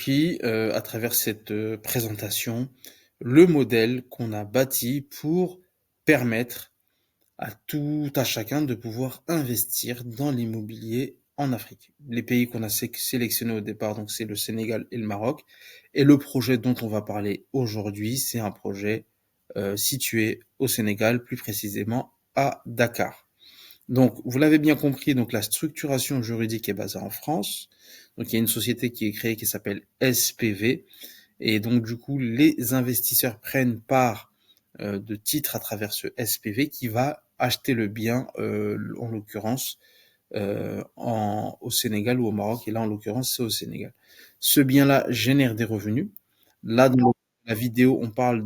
compris, à travers cette, présentation, le modèle qu'on a bâti pour permettre à tout à chacun de pouvoir investir dans l'immobilier en Afrique. Les pays qu'on a sélectionnés au départ, donc c'est le Sénégal et le Maroc. Et le projet dont on va parler aujourd'hui, c'est un projet situé au Sénégal, plus précisément à Dakar. Donc, vous l'avez bien compris, donc la structuration juridique est basée en France. Donc, il y a une société qui est créée qui s'appelle SPV. Et donc, du coup, les investisseurs prennent part de titres à travers ce SPV qui va acheter le bien, en l'occurrence, au Sénégal ou au Maroc. Et là, en l'occurrence, c'est au Sénégal. Ce bien-là génère des revenus. Là, dans la vidéo, on parle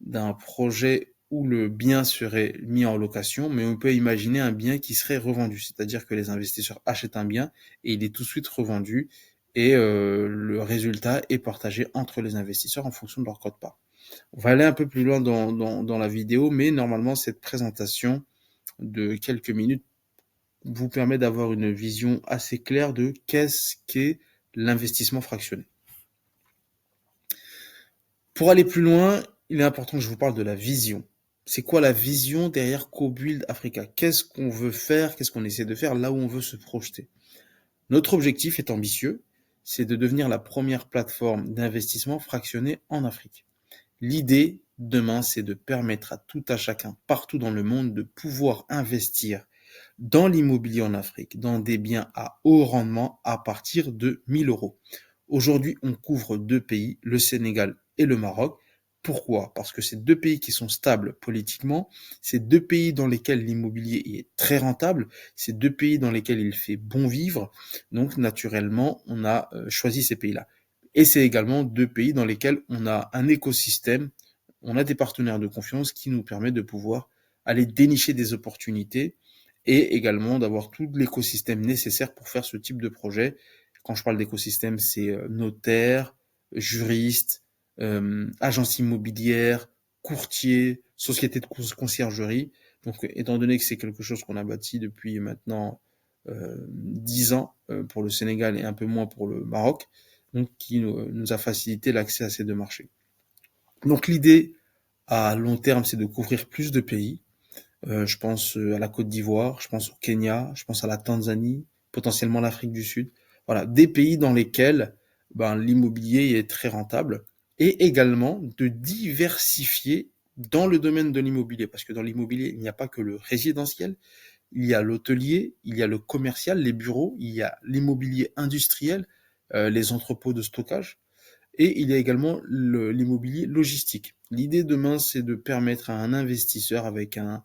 d'un projet où le bien serait mis en location, mais on peut imaginer un bien qui serait revendu. C'est-à-dire que les investisseurs achètent un bien et il est tout de suite revendu et le résultat est partagé entre les investisseurs en fonction de leur quote-part. On va aller un peu plus loin dans la vidéo, mais normalement, cette présentation de quelques minutes vous permet d'avoir une vision assez claire de qu'est-ce qu'est l'investissement fractionné. Pour aller plus loin, il est important que je vous parle de la vision. C'est quoi la vision derrière CoBuild Africa? Qu'est-ce qu'on veut faire? Qu'est-ce qu'on essaie de faire là où on veut se projeter? Notre objectif est ambitieux, c'est de devenir la première plateforme d'investissement fractionné en Afrique. L'idée, demain, c'est de permettre à tout à chacun, partout dans le monde, de pouvoir investir dans l'immobilier en Afrique, dans des biens à haut rendement à partir de 1000 euros. Aujourd'hui, on couvre deux pays, le Sénégal et le Maroc. Pourquoi? Parce que c'est deux pays qui sont stables politiquement, c'est deux pays dans lesquels l'immobilier est très rentable, c'est deux pays dans lesquels il fait bon vivre. Donc, naturellement, on a choisi ces pays-là. Et c'est également deux pays dans lesquels on a un écosystème, on a des partenaires de confiance qui nous permettent de pouvoir aller dénicher des opportunités et également d'avoir tout l'écosystème nécessaire pour faire ce type de projet. Quand je parle d'écosystème, c'est notaire, juriste, agence immobilière, courtier, société de conciergerie. Donc, étant donné que c'est quelque chose qu'on a bâti depuis maintenant 10 ans pour le Sénégal et un peu moins pour le Maroc, donc qui nous a facilité l'accès à ces deux marchés. Donc, l'idée à long terme, c'est de couvrir plus de pays. Je pense à la Côte d'Ivoire, je pense au Kenya, je pense à la Tanzanie, potentiellement l'Afrique du Sud. Voilà, des pays dans lesquels l'immobilier est très rentable et également de diversifier dans le domaine de l'immobilier parce que dans l'immobilier, il n'y a pas que le résidentiel, il y a l'hôtelier, il y a le commercial, les bureaux, il y a l'immobilier industriel, les entrepôts de stockage et il y a également l'immobilier logistique. L'idée demain, c'est de permettre à un investisseur avec un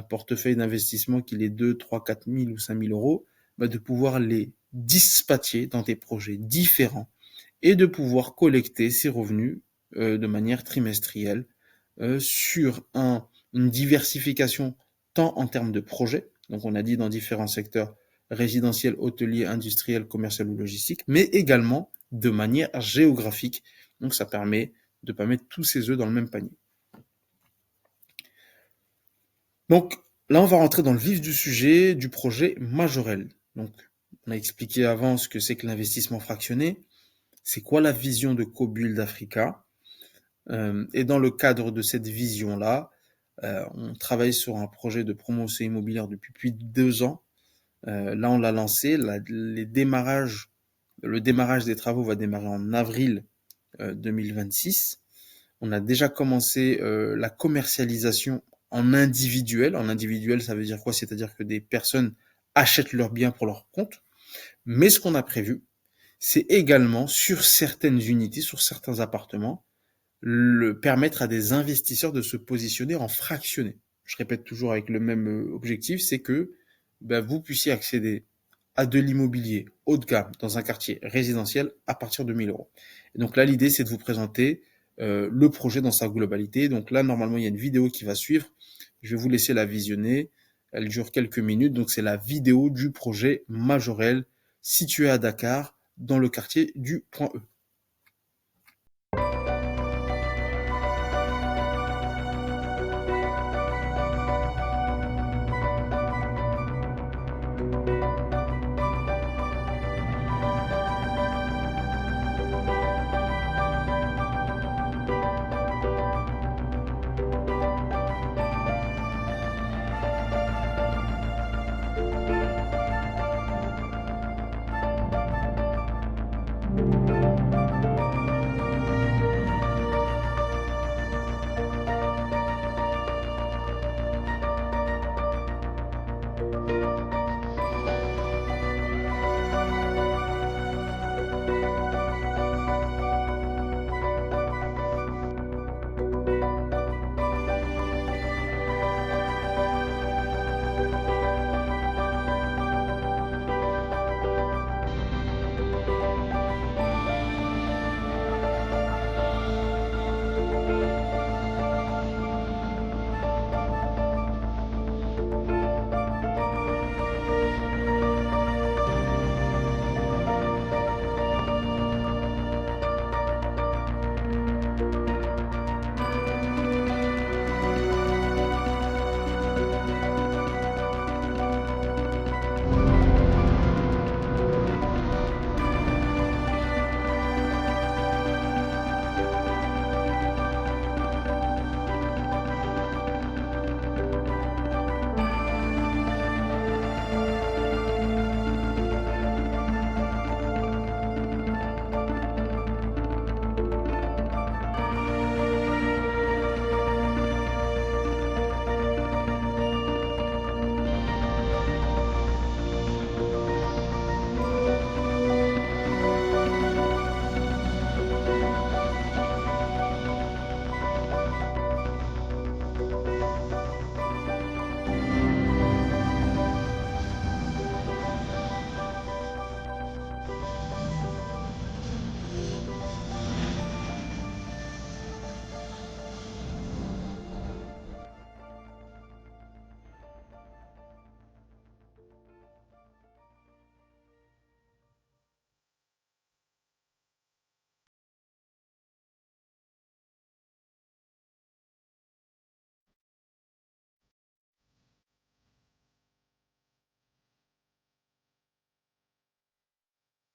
portefeuille d'investissement qu'il est 2, 3, 4 000 ou 5 000 euros, de pouvoir les dispatcher dans des projets différents et de pouvoir collecter ses revenus de manière trimestrielle sur une diversification tant en termes de projets, donc on a dit dans différents secteurs résidentiel, hôtelier, industriel, commercial ou logistique, mais également de manière géographique. Donc ça permet de pas mettre tous ses œufs dans le même panier. Donc là, on va rentrer dans le vif du sujet du projet Majorel. Donc on a expliqué avant ce que c'est que l'investissement fractionné. C'est quoi la vision de CoBuild Africa? Et dans le cadre de cette vision-là, on travaille sur un projet de promotion immobilière depuis plus de 2 ans. Là, on l'a lancé. Le démarrage des travaux va démarrer en avril 2026. On a déjà commencé la commercialisation en individuel. En individuel, ça veut dire quoi? C'est-à-dire que des personnes achètent leurs biens pour leur compte. Mais ce qu'on a prévu, c'est également sur certaines unités, sur certains appartements, permettre à des investisseurs de se positionner en fractionné. Je répète toujours avec le même objectif, c'est que vous puissiez accéder à de l'immobilier haut de gamme dans un quartier résidentiel à partir de 1000 euros. Et donc là, l'idée, c'est de vous présenter le projet dans sa globalité. Donc là, normalement, il y a une vidéo qui va suivre. Je vais vous laisser la visionner. Elle dure quelques minutes. Donc c'est la vidéo du projet Majorel situé à Dakar dans le quartier du Point E.